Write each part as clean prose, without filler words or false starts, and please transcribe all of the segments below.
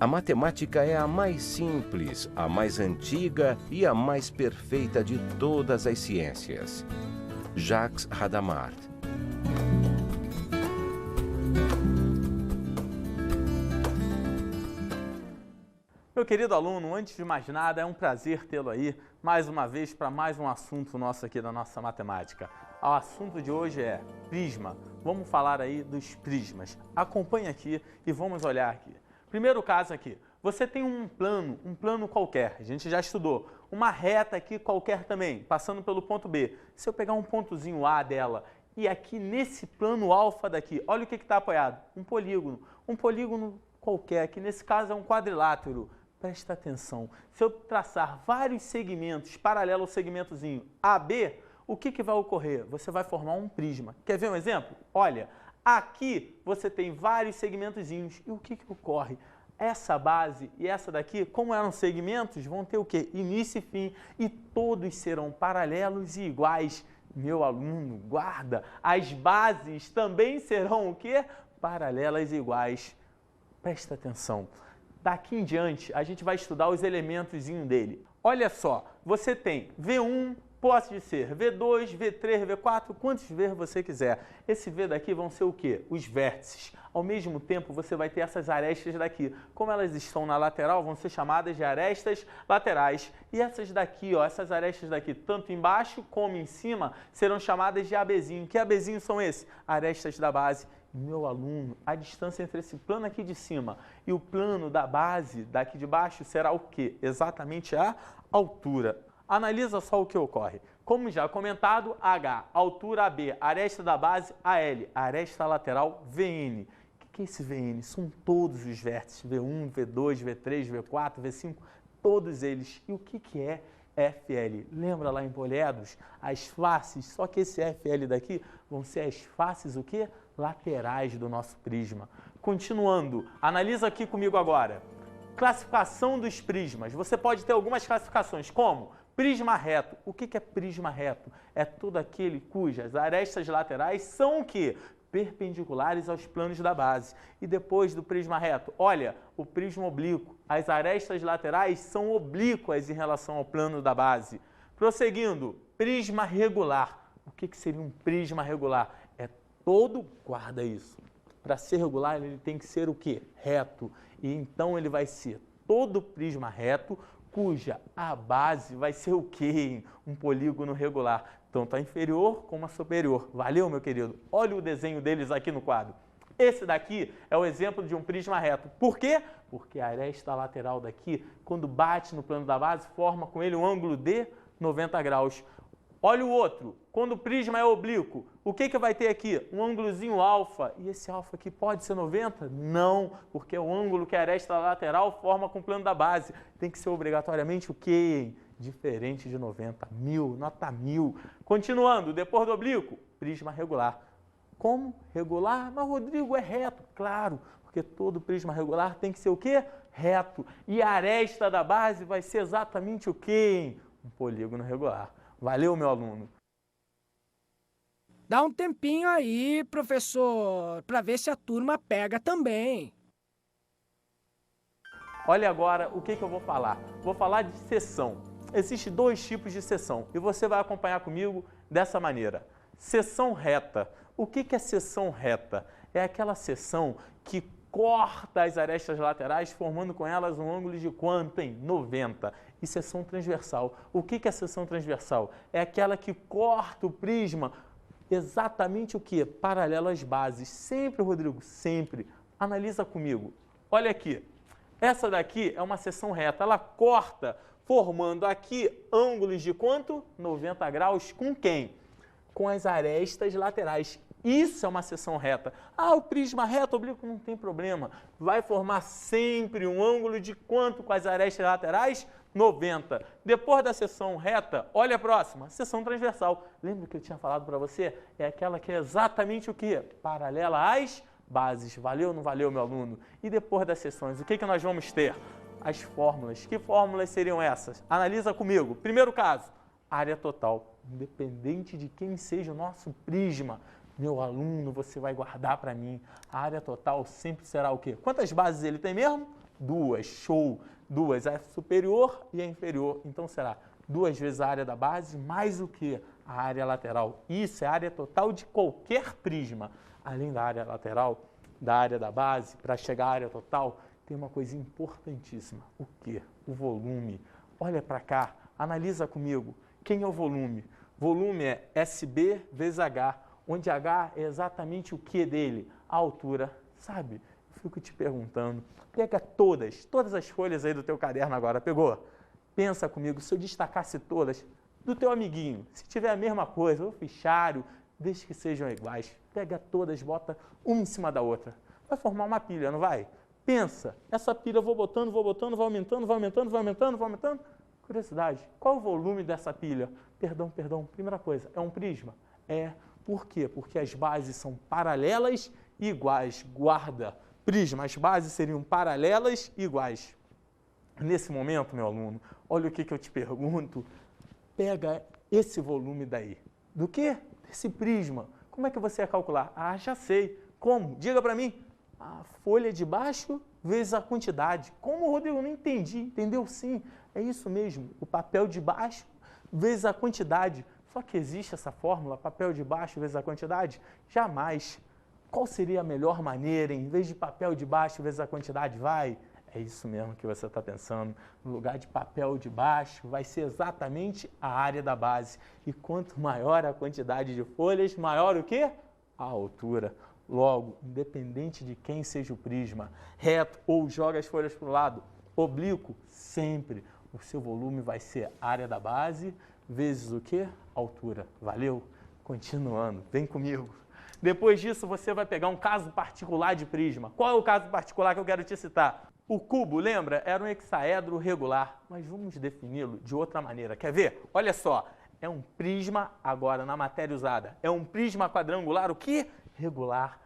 A matemática é a mais simples, a mais antiga e a mais perfeita de todas as ciências. Jacques Hadamard. Meu querido aluno, antes de mais nada, é um prazer tê-lo aí mais uma vez para mais um assunto nosso aqui da nossa matemática. O assunto de hoje é prisma. Vamos falar aí dos prismas. Acompanhe aqui e vamos olhar aqui. Primeiro caso aqui, você tem um plano qualquer, a gente já estudou, uma reta aqui qualquer também, passando pelo ponto B. Se eu pegar um pontozinho A dela e aqui nesse plano alfa daqui, olha o que está apoiado, um polígono qualquer, que nesse caso é um quadrilátero. Presta atenção, se eu traçar vários segmentos paralelos ao segmentozinho AB, o que vai ocorrer? Você vai formar um prisma. Quer ver um exemplo? Olha, aqui você tem vários segmentozinhos e o que ocorre? Essa base e essa daqui, como eram segmentos, vão ter o quê? Início e fim e todos serão paralelos e iguais. Meu aluno, guarda, as bases também serão o quê? Paralelas e iguais. Presta atenção. Daqui em diante, a gente vai estudar os elementos dele. Olha só, você tem V1, pode ser V2, V3, V4, quantos V você quiser. Esse V daqui vão ser o quê? Os vértices. Ao mesmo tempo, você vai ter essas arestas daqui. Como elas estão na lateral, vão ser chamadas de arestas laterais. E essas daqui, ó, essas arestas daqui, tanto embaixo como em cima, serão chamadas de ABzinho. Que ABzinho são esses? Arestas da base. Meu aluno, a distância entre esse plano aqui de cima e o plano da base daqui de baixo será o quê? Exatamente a altura. Analisa só o que ocorre. Como já comentado, H, altura AB, aresta da base AL, aresta lateral VN. O que é esse VN? São todos os vértices, V1, V2, V3, V4, V5, todos eles. E o que é FL? Lembra lá em Poliedros? As faces, só que esse FL daqui vão ser as faces o quê? Laterais do nosso prisma. Continuando, analisa aqui comigo agora. Classificação dos prismas. Você pode ter algumas classificações, como prisma reto. O que é prisma reto? É todo aquele cujas arestas laterais são o quê? Perpendiculares aos planos da base. E depois do prisma reto, olha, o prisma oblíquo. As arestas laterais são oblíquas em relação ao plano da base. Prosseguindo, prisma regular. O que seria um prisma regular? É todo, guarda isso, para ser regular ele tem que ser o quê? Reto. E então ele vai ser todo prisma reto, cuja a base vai ser o quê? Um polígono regular, tanto a inferior como a superior. Valeu, meu querido? Olha o desenho deles aqui no quadro. Esse daqui é o exemplo de um prisma reto. Por quê? Porque a aresta lateral daqui, quando bate no plano da base, forma com ele um ângulo de 90 graus. Olha o outro, quando o prisma é oblíquo, o que vai ter aqui? Um ângulozinho alfa. E esse alfa aqui pode ser 90? Não, porque é o ângulo que a aresta lateral forma com o plano da base. Tem que ser obrigatoriamente o quê? Diferente de 90. 1000, nota 1000. Continuando, depois do oblíquo, prisma regular. Como? Regular? Mas, Rodrigo, é reto. Claro, porque todo prisma regular tem que ser o quê? Reto. E a aresta da base vai ser exatamente o quê? Um polígono regular. Valeu, meu aluno. Dá um tempinho aí, professor, para ver se a turma pega também. Olha agora o que eu vou falar. Vou falar de seção. Existem dois tipos de seção e você vai acompanhar comigo dessa maneira. Seção reta. O que é seção reta? É aquela seção que corta as arestas laterais, formando com elas um ângulo de quanto, hein? 90. E seção transversal. O que é seção transversal? É aquela que corta o prisma exatamente o quê? Paralelo às bases. Sempre, Rodrigo, sempre. Analisa comigo. Olha aqui. Essa daqui é uma seção reta. Ela corta, formando aqui ângulos de quanto? 90 graus com quem? Com as arestas laterais. Isso é uma seção reta. Ah, o prisma reto oblíquo não tem problema. Vai formar sempre um ângulo de quanto com as arestas laterais? 90. Depois da seção reta, olha a próxima, seção transversal. Lembra que eu tinha falado para você? É aquela que é exatamente o quê? Paralela às bases. Valeu ou não valeu, meu aluno? E depois das seções, o que nós vamos ter? As fórmulas. Que fórmulas seriam essas? Analisa comigo. Primeiro caso, área total. Independente de quem seja o nosso prisma, meu aluno, você vai guardar para mim. A área total sempre será o quê? Quantas bases ele tem mesmo? Duas, show. Duas, a superior e a inferior. Então será 2 vezes a área da base mais o que? A área lateral. Isso é a área total de qualquer prisma. Além da área lateral, da área da base, para chegar à área total, tem uma coisa importantíssima. O quê? O volume. Olha para cá, analisa comigo. Quem é o volume? Volume é SB vezes H, onde H é exatamente o que dele? A altura. Sabe? Eu fico te perguntando. Pega todas as folhas aí do teu caderno agora. Pegou? Pensa comigo, se eu destacasse todas do teu amiguinho, se tiver a mesma coisa, o fichário, desde que sejam iguais, pega todas, bota uma em cima da outra. Vai formar uma pilha, não vai? Pensa, essa pilha eu vou botando, vai aumentando, vai aumentando, vai aumentando, vai aumentando. Curiosidade, qual o volume dessa pilha? Perdão, primeira coisa, é um prisma? É. Por quê? Porque as bases são paralelas e iguais. Guarda, prisma, as bases seriam paralelas e iguais. Nesse momento, meu aluno, olha o que eu te pergunto. Pega esse volume daí. Do quê? Desse prisma. Como é que você ia calcular? Ah, já sei. Como? Diga para mim. A folha de baixo vezes a quantidade. Como, Rodrigo? Eu não entendi. Entendeu? Sim, é isso mesmo. O papel de baixo vezes a quantidade. Só que existe essa fórmula, papel de baixo vezes a quantidade? Jamais. Qual seria a melhor maneira, em vez de papel de baixo vezes a quantidade? Vai. É isso mesmo que você está pensando. No lugar de papel de baixo, vai ser exatamente a área da base. E quanto maior a quantidade de folhas, maior o quê? A altura. Logo, independente de quem seja o prisma, reto ou joga as folhas para o lado, oblíquo, sempre o seu volume vai ser a área da base vezes o quê? Altura. Valeu? Continuando, vem comigo. Depois disso, você vai pegar um caso particular de prisma. Qual é o caso particular que eu quero te citar? O cubo, lembra? Era um hexaedro regular, mas vamos defini-lo de outra maneira. Quer ver? Olha só, é um prisma, agora na matéria usada, é um prisma quadrangular, o quê? Regular.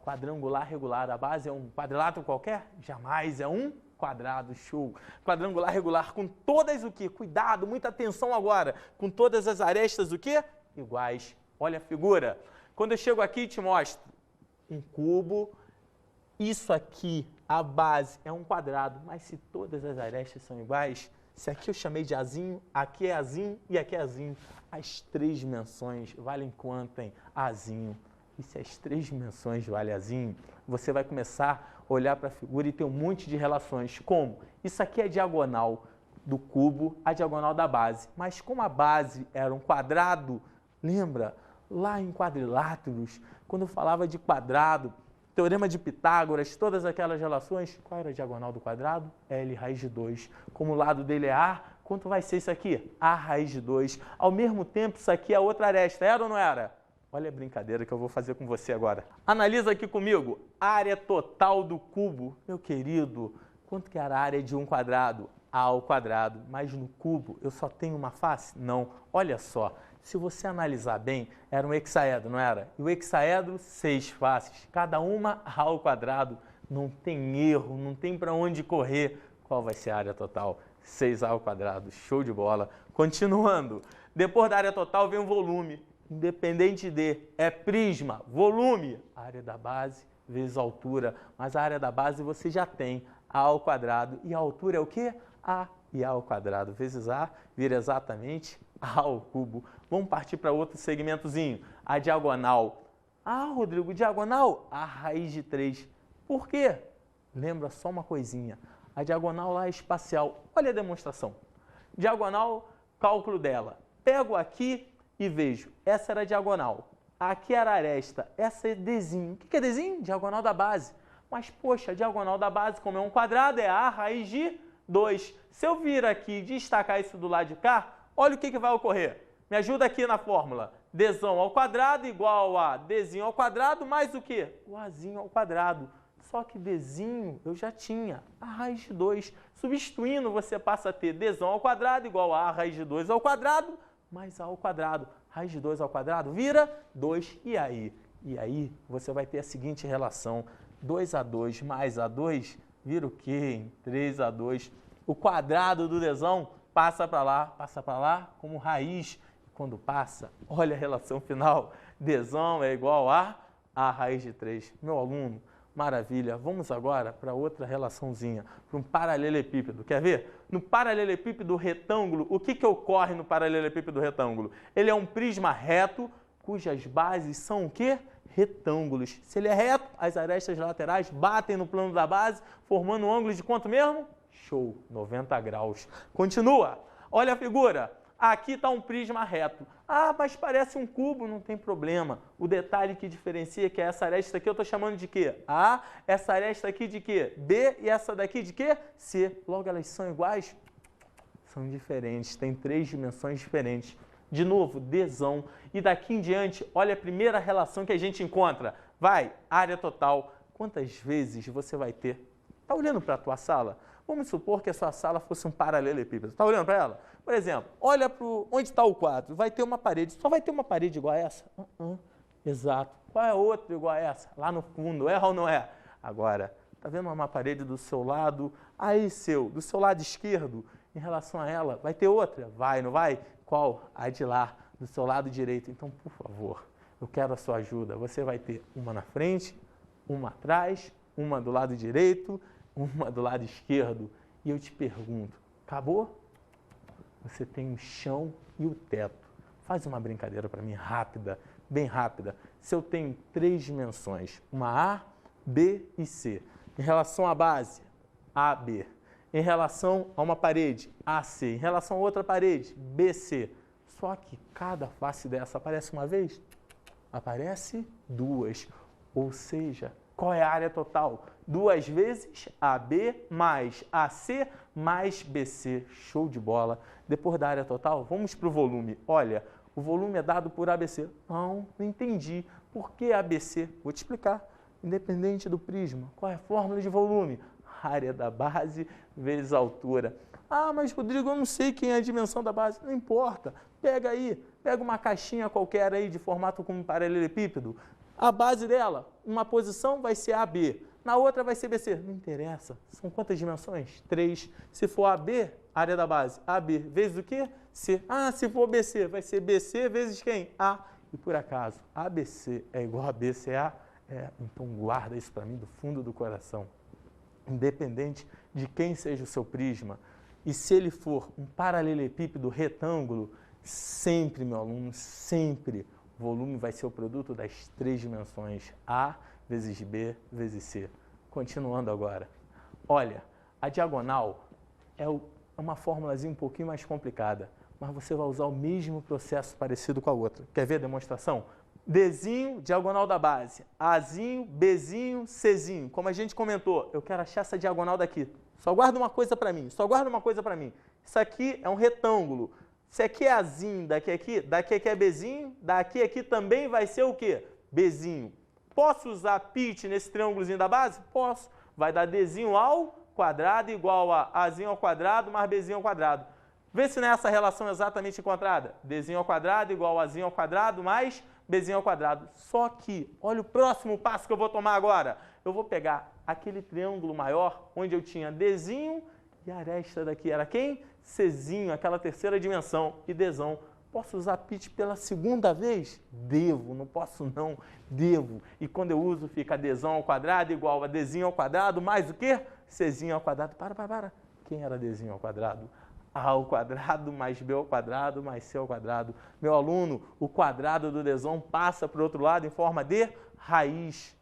Quadrangular regular, a base é um quadrilátero qualquer? Jamais, é um quadrado, show. Quadrangular regular com todas o quê? Cuidado, muita atenção agora. Com todas as arestas o quê? Iguais. Olha a figura. Quando eu chego aqui e te mostro um cubo, isso aqui, a base é um quadrado, mas se todas as arestas são iguais, se aqui eu chamei de azinho, aqui é azinho e aqui é azinho, as 3 dimensões valem quanto, hein? Azinho. E se as 3 dimensões valem azinho, você vai começar a olhar para a figura e ter um monte de relações. Como? Isso aqui é a diagonal do cubo, a diagonal da base. Mas como a base era um quadrado, lembra? Lá em quadriláteros, quando eu falava de quadrado, Teorema de Pitágoras, todas aquelas relações, qual era a diagonal do quadrado? L raiz de 2. Como o lado dele é A, quanto vai ser isso aqui? A raiz de 2. Ao mesmo tempo, isso aqui é outra aresta, era ou não era? Olha a brincadeira que eu vou fazer com você agora. Analisa aqui comigo, área total do cubo. Meu querido, quanto que era a área de um quadrado? A ao quadrado. Mas no cubo eu só tenho uma face? Não. Olha só. Se você analisar bem, era um hexaedro, não era? E o hexaedro, 6 faces, cada uma A ao quadrado. Não tem erro, não tem para onde correr. Qual vai ser a área total? 6A ao quadrado. Show de bola. Continuando. Depois da área total vem o volume. Independente de, é prisma, volume, área da base vezes altura. Mas a área da base você já tem, A ao quadrado. E a altura é o quê? A e A ao quadrado vezes A vira exatamente A ao cubo. Vamos partir para outro segmentozinho. A diagonal. Ah, Rodrigo, diagonal? A raiz de 3. Por quê? Lembra só uma coisinha. A diagonal lá é espacial. Olha a demonstração. Diagonal, cálculo dela. Pego aqui e vejo. Essa era a diagonal. Aqui era a aresta. Essa é Dzinho. O que é Dzinho? Diagonal da base. Mas, poxa, a diagonal da base, como é um quadrado, é A raiz de 2. Se eu vir aqui e destacar isso do lado de cá, olha o que vai ocorrer. Me ajuda aqui na fórmula. Dzão ao quadrado igual a Dzinho ao quadrado mais o quê? O Azinho ao quadrado. Só que Dzinho eu já tinha, a raiz de 2. Substituindo, você passa a ter Dzão ao quadrado igual a raiz de 2 ao quadrado mais A ao quadrado. Raiz de 2 ao quadrado vira 2. E aí? E aí você vai ter a seguinte relação. 2A2 mais A2 vira o quê? 3A2. O quadrado do Dzão passa para lá como raiz. Quando passa, olha a relação final. Dzão é igual a raiz de 3. Meu aluno, Maravilha. Vamos agora para outra relaçãozinha, para um paralelepípedo. Quer ver? No paralelepípedo retângulo, o que ocorre no paralelepípedo retângulo? Ele é um prisma reto, cujas bases são o quê? Retângulos. Se ele é reto, as arestas laterais batem no plano da base, formando um ângulo de quanto mesmo? Show, 90 graus. Continua. Olha a figura. Aqui está um prisma reto. Ah, mas parece um cubo, não tem problema. O detalhe que diferencia é que essa aresta aqui eu estou chamando de quê? A, essa aresta aqui de quê? B e essa daqui de quê? C. Logo, elas são iguais? São diferentes, tem 3 dimensões diferentes. De novo, Dzão. E daqui em diante, olha a primeira relação que a gente encontra. Vai, área total. Quantas vezes você vai ter? Está olhando para a tua sala? Vamos supor que a sua sala fosse um paralelepípedo. Está olhando para ela? Por exemplo, olha para onde está o quadro. Vai ter uma parede. Só vai ter uma parede igual a essa? Exato. Qual é a outra igual a essa? Lá no fundo. É ou não é? Agora, está vendo uma parede do seu lado? Aí, do seu lado esquerdo, em relação a ela, vai ter outra? Vai, não vai? Qual? A de lá, do seu lado direito. Então, por favor, eu quero a sua ajuda. Você vai ter uma na frente, uma atrás, uma do lado direito, uma do lado esquerdo. E eu te pergunto, acabou? Você tem o chão e o teto. Faz uma brincadeira para mim, rápida, bem rápida. Se eu tenho 3 dimensões, uma A, B e C. Em relação à base, AB. Em relação a uma parede, AC. Em relação a outra parede, BC. Só que cada face dessa aparece uma vez? Aparece 2. Ou seja, qual é a área total? 2 vezes AB mais AC mais BC. Show de bola. Depois da área total, vamos para o volume. Olha, o volume é dado por ABC. Não entendi. Por que ABC? Vou te explicar. Independente do prisma. Qual é a fórmula de volume? Área da base vezes a altura. Ah, mas Rodrigo, eu não sei quem é a dimensão da base. Não importa. Pega aí, pega uma caixinha qualquer aí de formato como paralelepípedo. A base dela, uma posição vai ser AB, na outra vai ser BC. Não interessa. São quantas dimensões? 3. Se for AB, área da base, AB vezes o quê? C. Ah, se for BC, vai ser BC vezes quem? A. E por acaso, ABC é igual a BCA? Então guarda isso para mim do fundo do coração. Independente de quem seja o seu prisma, e se ele for um paralelepípedo retângulo, sempre, meu aluno, sempre, o volume vai ser o produto das 3 dimensões, A vezes B vezes C. Continuando agora. Olha, a diagonal é uma formulazinha um pouquinho mais complicada, mas você vai usar o mesmo processo parecido com a outra. Quer ver a demonstração? Dzinho, diagonal da base. Azinho, Bzinho, Czinho. Como a gente comentou, eu quero achar essa diagonal daqui. Só guarda uma coisa para mim, Isso aqui é um retângulo. Se aqui é Azinho, daqui aqui é Bzinho, daqui também vai ser o quê? Bzinho. Posso usar pitch nesse triângulozinho da base? Posso. Vai dar Dzinho ao quadrado igual a Azinho ao quadrado mais Bzinho ao quadrado. Vê se não é essa relação exatamente encontrada. Dzinho ao quadrado igual a Azinho ao quadrado mais Bzinho ao quadrado. Só que, olha o próximo passo que eu vou tomar agora. Eu vou pegar aquele triângulo maior, onde eu tinha Dzinho e a aresta daqui era quem? Czinho, aquela terceira dimensão. E Dzão. Posso usar pitch pela segunda vez? Devo, não posso não, devo. E quando eu uso, fica Dzão ao quadrado igual a Dzinho ao quadrado mais o quê? Czinho ao quadrado. Para. Quem era Dzinho ao quadrado? A ao quadrado mais B ao quadrado mais C ao quadrado. Meu aluno, o quadrado do Dzão passa para o outro lado em forma de raiz.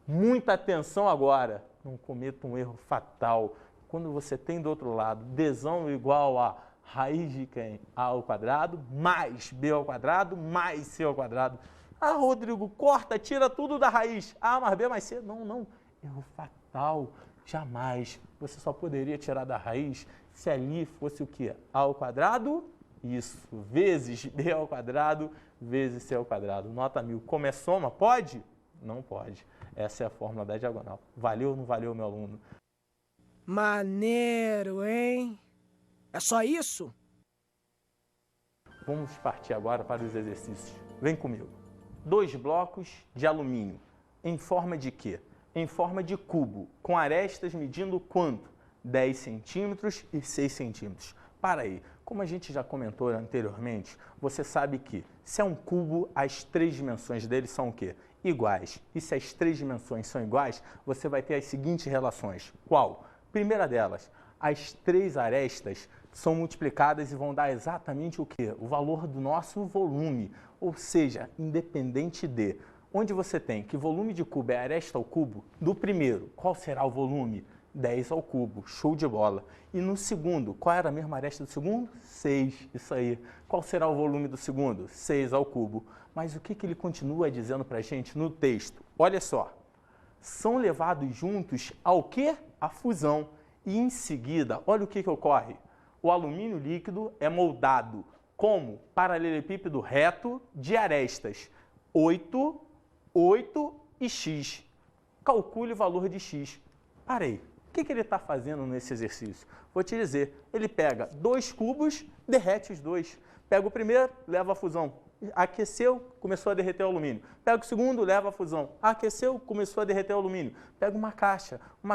Muita atenção agora. Não cometa um erro fatal. Quando você tem do outro lado Dzão igual a raiz de quem? A ao quadrado mais B ao quadrado mais C ao quadrado. Ah, Rodrigo, corta, tira tudo da raiz. A mais B mais C. Não. Erro fatal. Jamais. Você só poderia tirar da raiz se ali fosse o quê? A ao quadrado, isso, vezes B ao quadrado, vezes C ao quadrado. Nota 1000. Como é soma, pode? Não pode. Essa é a fórmula da diagonal. Valeu ou não valeu, meu aluno? Maneiro, hein? É só isso? Vamos partir agora para os exercícios. Vem comigo. 2 blocos de alumínio. Em forma de quê? Em forma de cubo, com arestas medindo quanto? 10 centímetros e 6 centímetros. Para aí, como a gente já comentou anteriormente, você sabe que se é um cubo, as 3 dimensões dele são o quê? iguais. E se as três dimensões são iguais, você vai ter as seguintes relações. Qual? Primeira delas, as três arestas são multiplicadas e vão dar exatamente o quê? O valor do nosso volume, ou seja, independente de onde você tem que volume de cubo é aresta ao cubo, do primeiro, qual será o volume? 10 ao cubo, show de bola. E no segundo, qual era a mesma aresta do segundo? 6, isso aí. Qual será o volume do segundo? 6 ao cubo. Mas o que ele continua dizendo para a gente no texto? Olha só, são levados juntos ao quê? A fusão. E em seguida, olha o que ocorre. O alumínio líquido é moldado como paralelepípedo reto de arestas 8, 8 e x. Calcule o valor de x. Parei. O que ele está fazendo nesse exercício? Vou te dizer, ele pega 2 cubos, derrete os 2. Pega o primeiro, leva à fusão. Aqueceu, começou a derreter o alumínio. Pega o segundo, leva à fusão. Aqueceu, começou a derreter o alumínio. Pega uma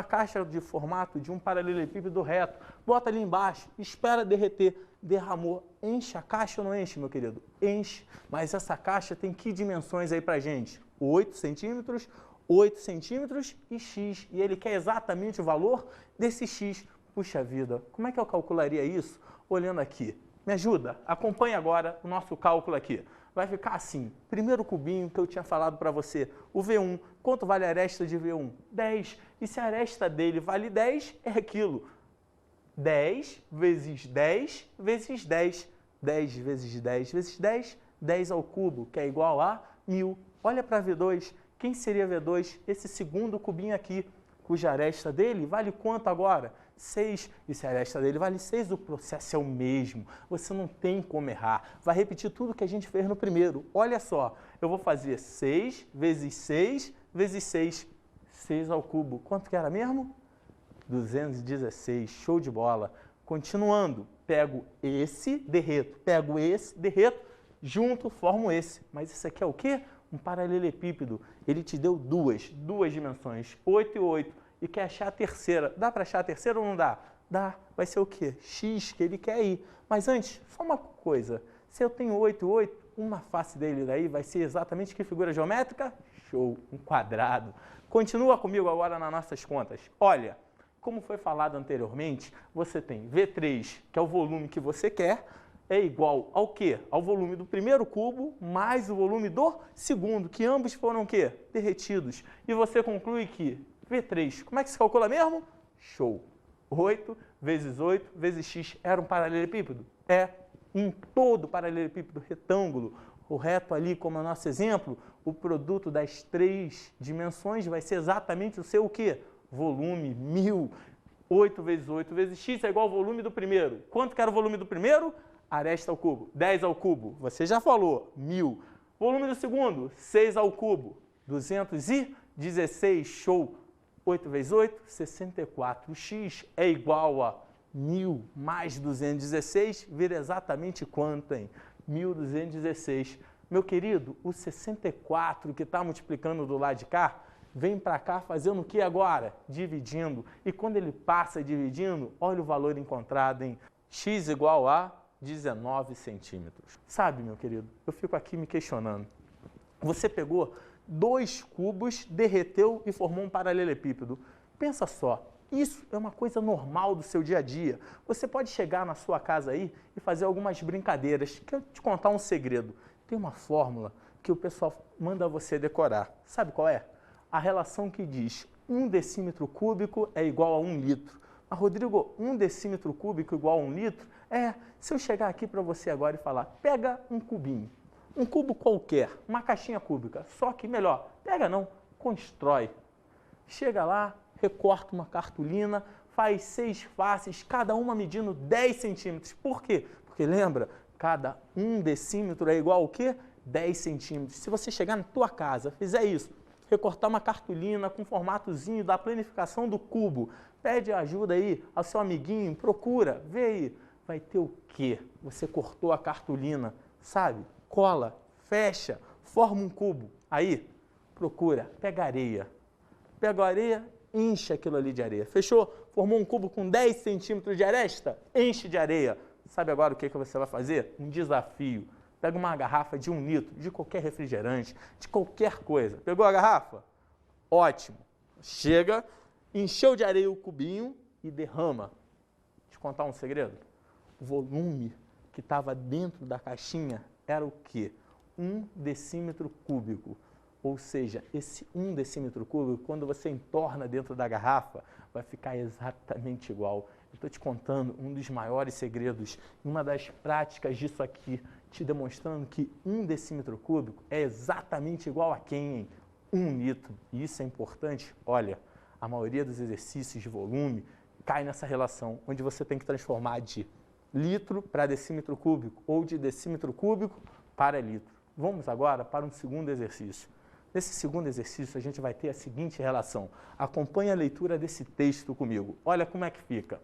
caixa de formato de um paralelepípedo reto. Bota ali embaixo, espera derreter. Derramou. Enche a caixa ou não enche, meu querido? Enche. Mas essa caixa tem que dimensões aí pra gente? 8 centímetros, 8 centímetros e x. E ele quer exatamente o valor desse x. Puxa vida, como é que eu calcularia isso? Olhando aqui. Me ajuda? Acompanhe agora o nosso cálculo aqui. Vai ficar assim, primeiro cubinho que eu tinha falado para você, o V1. Quanto vale a aresta de V1? 10. E se a aresta dele vale 10, é aquilo. 10 vezes 10 vezes 10. 10 vezes 10 vezes 10, 10 ao cubo, que é igual a 1000. Olha para V2. Quem seria V2? Esse segundo cubinho aqui, cuja aresta dele vale quanto agora? 6. E se a aresta dele vale 6, o processo é o mesmo. Você não tem como errar. Vai repetir tudo que a gente fez no primeiro. Olha só, eu vou fazer 6 vezes 6 vezes 6. 6 ao cubo. Quanto que era mesmo? 216. Show de bola. Continuando, pego esse, derreto. Pego esse, derreto. Junto, formo esse. Mas isso aqui é o quê? Um paralelepípedo. Ele te deu duas dimensões, 8 e 8. E quer achar a terceira. Dá para achar a terceira ou não dá? Dá. Vai ser o quê? X, que ele quer ir. Mas antes, só uma coisa. Se eu tenho 8 e 8, uma face dele daí vai ser exatamente que figura geométrica? Show, um quadrado. Continua comigo agora nas nossas contas. Olha, como foi falado anteriormente, você tem V3, que é o volume que você quer, é igual ao quê? Ao volume do primeiro cubo mais o volume do segundo, que ambos foram o quê? Derretidos. E você conclui que V3, como é que se calcula mesmo? Show! 8 vezes 8 vezes x era um paralelepípedo? É. Em todo paralelepípedo retângulo, o reto ali, como é o nosso exemplo, o produto das três dimensões vai ser exatamente o seu o quê? Volume, 1000. 8 vezes 8 vezes x é igual ao volume do primeiro. Quanto que era o volume do primeiro? Aresta ao cubo. 10 ao cubo. Você já falou. 1000. Volume do segundo? 6 ao cubo. 216. Show. 8 vezes 8, 64. O x é igual a 1000 mais 216. Vira exatamente quanto, hein? 1216. Meu querido, o 64 que está multiplicando do lado de cá, vem para cá fazendo o que agora? Dividindo. E quando ele passa dividindo, olha o valor encontrado, hein? X igual a 19 centímetros. Sabe, meu querido, eu fico aqui me questionando. Você pegou 2 cubos, derreteu e formou um paralelepípedo. Pensa só, isso é uma coisa normal do seu dia a dia. Você pode chegar na sua casa aí e fazer algumas brincadeiras. Quero te contar um segredo. Tem uma fórmula que o pessoal manda você decorar. Sabe qual é? A relação que diz 1 decímetro cúbico é igual a 1 litro. Mas, Rodrigo, 1 decímetro cúbico igual a 1 litro? Se eu chegar aqui para você agora e falar, pega um cubinho, um cubo qualquer, uma caixinha cúbica, só que melhor, pega não, constrói. Chega lá, recorta uma cartolina, faz 6 faces, cada uma medindo 10 centímetros. Por quê? Porque lembra, cada 1 decímetro é igual ao quê? 10 centímetros. Se você chegar na tua casa, fizer isso, recortar uma cartolina com formatozinho da planificação do cubo, pede ajuda aí ao seu amiguinho, procura, vê aí. Vai ter o quê? Você cortou a cartolina, sabe? Cola, fecha, forma um cubo. Aí, procura, pega areia. Pega a areia, enche aquilo ali de areia. Fechou? Formou um cubo com 10 centímetros de aresta? Enche de areia. Sabe agora o que você vai fazer? Um desafio. Pega uma garrafa de 1 litro, de qualquer refrigerante, de qualquer coisa. Pegou a garrafa? Ótimo. Chega, encheu de areia o cubinho e derrama. Deixa eu contar um segredo. O volume que estava dentro da caixinha era o quê? 1 decímetro cúbico. Ou seja, esse 1 decímetro cúbico, quando você entorna dentro da garrafa, vai ficar exatamente igual. Eu estou te contando um dos maiores segredos, uma das práticas disso aqui, te demonstrando que 1 decímetro cúbico é exatamente igual a quem? 1 litro. E isso é importante. Olha, a maioria dos exercícios de volume cai nessa relação, onde você tem que transformar de litro para decímetro cúbico ou de decímetro cúbico para litro. Vamos agora para um segundo exercício. Nesse segundo exercício, a gente vai ter a seguinte relação. Acompanhe a leitura desse texto comigo. Olha como é que fica.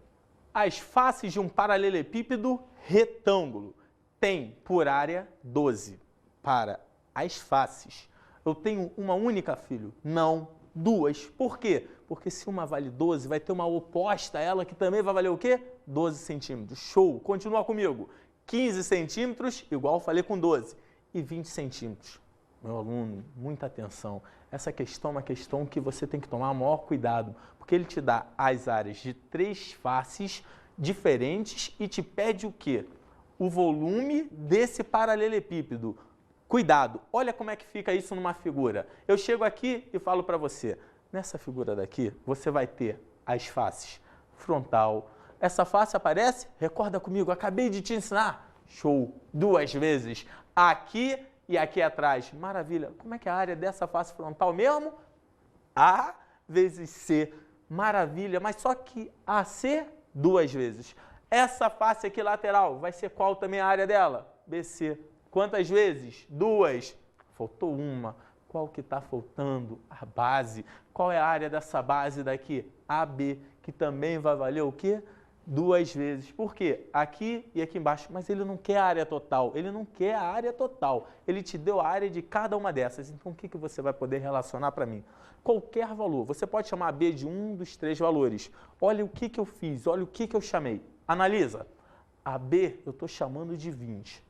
As faces de um paralelepípedo retângulo têm por área 12. Para as faces. Eu tenho uma única, filho? Não, 2. Por quê? Porque se uma vale 12, vai ter uma oposta a ela que também vai valer o quê? 12 centímetros. Show! Continua comigo. 15 centímetros, igual eu falei com 12. E 20 centímetros. Meu aluno, muita atenção. Essa questão é uma questão que você tem que tomar o maior cuidado, porque ele te dá as áreas de 3 faces diferentes e te pede o quê? O volume desse paralelepípedo. Cuidado, olha como é que fica isso numa figura. Eu chego aqui e falo para você, nessa figura daqui, você vai ter as faces frontal. Essa face aparece? Recorda comigo, acabei de te ensinar. Show, 2 vezes. Aqui e aqui atrás. Maravilha. Como é que é a área dessa face frontal mesmo? A vezes C. Maravilha. Mas só que AC 2 vezes. Essa face aqui lateral vai ser qual também a área dela? BC. Quantas vezes? 2. Faltou uma. Qual que está faltando? A base. Qual é a área dessa base daqui? AB. Que também vai valer o quê? 2 vezes. Por quê? Aqui e aqui embaixo. Mas ele não quer a área total. Ele não quer a área total. Ele te deu a área de cada uma dessas. Então, o que você vai poder relacionar para mim? Qualquer valor. Você pode chamar B de um dos 3 valores. Olha o que eu fiz. Olha o que eu chamei. Analisa. A B eu estou chamando de 20.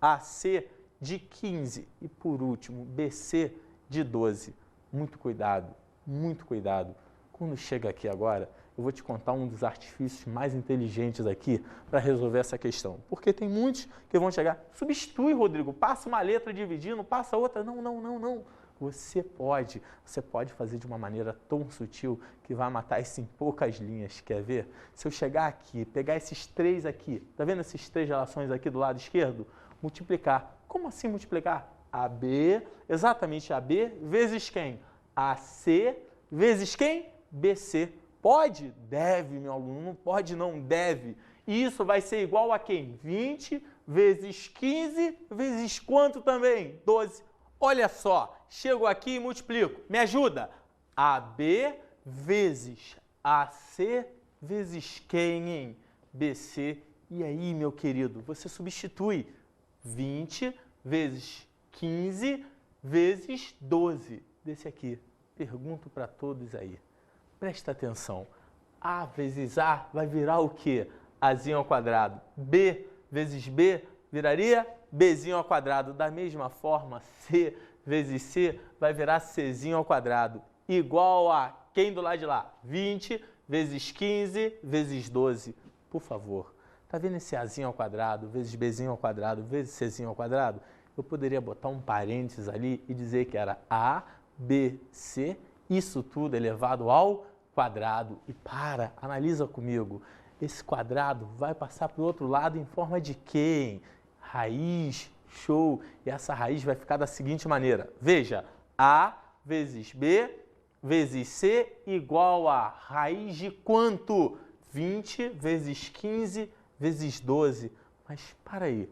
A C de 15. E, por último, BC de 12. Muito cuidado. Muito cuidado. Quando chega aqui agora, eu vou te contar um dos artifícios mais inteligentes aqui para resolver essa questão. Porque tem muitos que vão chegar, substitui, Rodrigo, passa uma letra dividindo, passa outra. Não, não, não, não. Você pode fazer de uma maneira tão sutil que vai matar isso em poucas linhas. Quer ver? Se eu chegar aqui, pegar esses 3 aqui, tá vendo esses 3 relações aqui do lado esquerdo? Multiplicar. Como assim multiplicar? AB, exatamente AB, vezes quem? AC, vezes quem? BC. Pode? Deve, meu aluno. Não pode, não deve. E isso vai ser igual a quem? 20 vezes 15 vezes quanto também? 12. Olha só, chego aqui e multiplico. Me ajuda? AB vezes AC vezes quem, hein? BC. E aí, meu querido, você substitui 20 vezes 15 vezes 12. Desse aqui. Pergunto para todos aí. Presta atenção. A vezes A vai virar o quê? Azinho ao quadrado. B vezes B viraria Bzinho ao quadrado. Da mesma forma, C vezes C vai virar Czinho ao quadrado. Igual a quem do lado de lá? 20 vezes 15 vezes 12. Por favor. Tá vendo esse Azinho ao quadrado vezes Bzinho ao quadrado vezes Czinho ao quadrado? Eu poderia botar um parênteses ali e dizer que era A, B, C. Isso tudo elevado ao quadrado. E analisa comigo. Esse quadrado vai passar para o outro lado em forma de quem? Raiz. Show. E essa raiz vai ficar da seguinte maneira. Veja, A vezes B vezes C igual a raiz de quanto? 20 vezes 15 vezes 12. Mas para aí.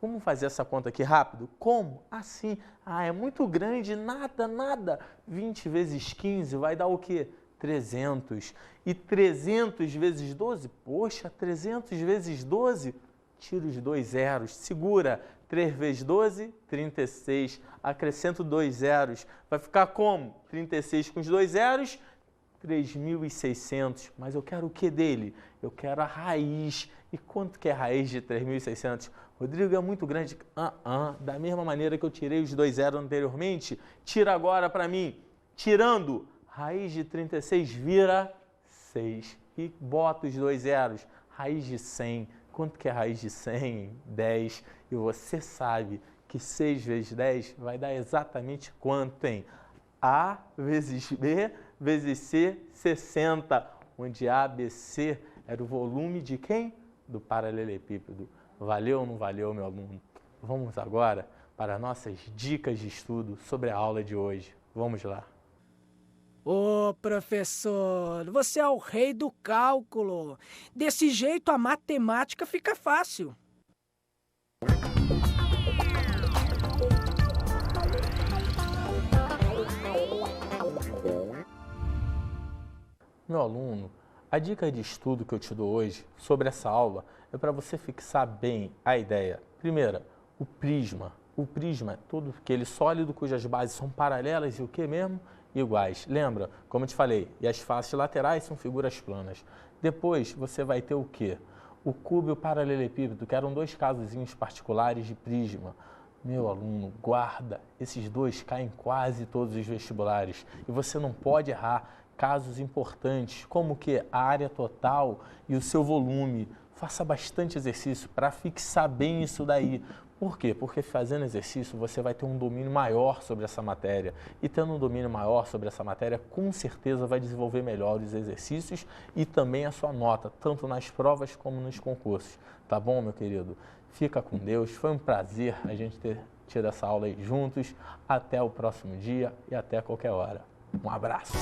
Vamos fazer essa conta aqui rápido? Como? Assim. É muito grande, nada. 20 vezes 15 vai dar o quê? 300. E 300 vezes 12? Poxa, 300 vezes 12? Tira os 2 zeros. Segura. 3 vezes 12, 36. Acrescento 2 zeros. Vai ficar como? 36 com os 2 zeros? 3.600. Mas eu quero o que dele? Eu quero a raiz. E quanto que é raiz de 3.600? Rodrigo, é muito grande. Da mesma maneira que eu tirei os 2 zeros anteriormente, tira agora para mim. Tirando, raiz de 36 vira 6. E bota os 2 zeros. Raiz de 100. Quanto que é raiz de 100? 10. E você sabe que 6 vezes 10 vai dar exatamente quanto, hein? A vezes B vezes C, 60. Onde A, B, C era o volume de quem? Do paralelepípedo. Valeu ou não valeu, meu aluno? Vamos agora para nossas dicas de estudo sobre a aula de hoje. Vamos lá. Ô, professor, você é o rei do cálculo. Desse jeito a matemática fica fácil. Meu aluno, a dica de estudo que eu te dou hoje sobre essa aula é para você fixar bem a ideia. Primeira, o prisma. O prisma é todo aquele sólido cujas bases são paralelas e o que mesmo? Iguais. Lembra? Como eu te falei, e as faces laterais são figuras planas. Depois você vai ter o quê? O cubo e o paralelepípedo, que eram 2 casozinhos particulares de prisma. Meu aluno, guarda, esses 2 caem em quase todos os vestibulares e você não pode errar. Casos importantes, como que a área total e o seu volume. Faça bastante exercício para fixar bem isso daí. Por quê? Porque fazendo exercício você vai ter um domínio maior sobre essa matéria. E tendo um domínio maior sobre essa matéria, com certeza vai desenvolver melhor os exercícios e também a sua nota, tanto nas provas como nos concursos. Tá bom, meu querido? Fica com Deus. Foi um prazer a gente ter tido essa aula aí juntos. Até o próximo dia e até qualquer hora. Um abraço.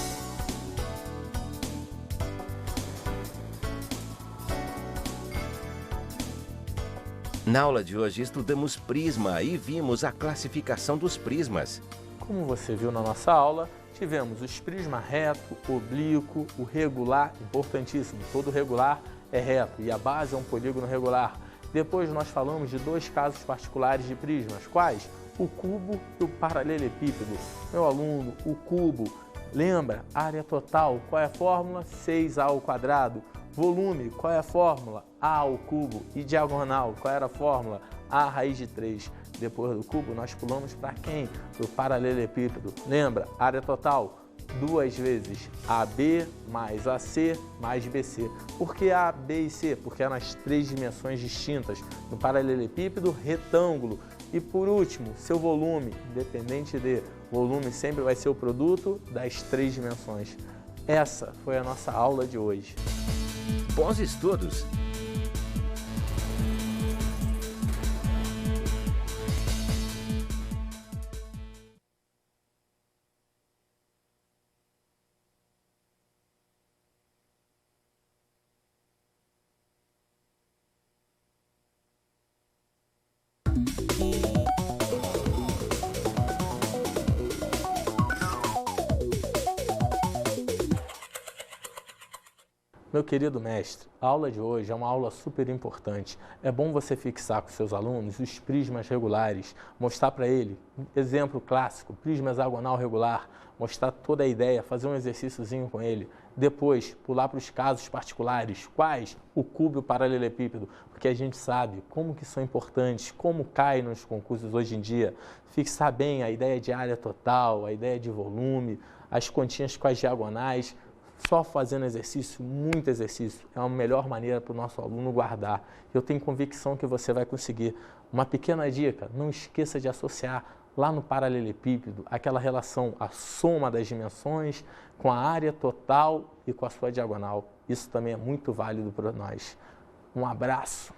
Na aula de hoje estudamos prisma e vimos a classificação dos prismas. Como você viu na nossa aula, tivemos os prisma reto, oblíquo, o regular, importantíssimo, todo regular é reto e a base é um polígono regular. Depois nós falamos de 2 casos particulares de prismas, quais? O cubo e o paralelepípedo. Meu aluno, o cubo, lembra? Área total, qual é a fórmula? 6A ao quadrado. Volume, qual é a fórmula? A ao cubo. E diagonal, qual era a fórmula? A raiz de 3. Depois do cubo, nós pulamos para quem? Para o paralelepípedo. Lembra? Área total, 2 vezes AB mais AC mais BC. Por que A, B e C? Porque é nas 3 dimensões distintas. No paralelepípedo, retângulo. E por último, seu volume, independente de volume, sempre vai ser o produto das 3 dimensões. Essa foi a nossa aula de hoje. Bons estudos! Meu querido mestre, a aula de hoje é uma aula super importante. É bom você fixar com seus alunos os prismas regulares, mostrar para ele, exemplo clássico, prisma hexagonal regular, mostrar toda a ideia, fazer um exercíciozinho com ele. Depois, pular para os casos particulares, quais? O cubo e o paralelepípedo, porque a gente sabe como que são importantes, como cai nos concursos hoje em dia. Fixar bem a ideia de área total, a ideia de volume, as continhas com as diagonais. Só fazendo exercício, muito exercício, é a melhor maneira para o nosso aluno guardar. Eu tenho convicção que você vai conseguir. Uma pequena dica, não esqueça de associar lá no paralelepípedo aquela relação, a soma das dimensões com a área total e com a sua diagonal. Isso também é muito válido para nós. Um abraço!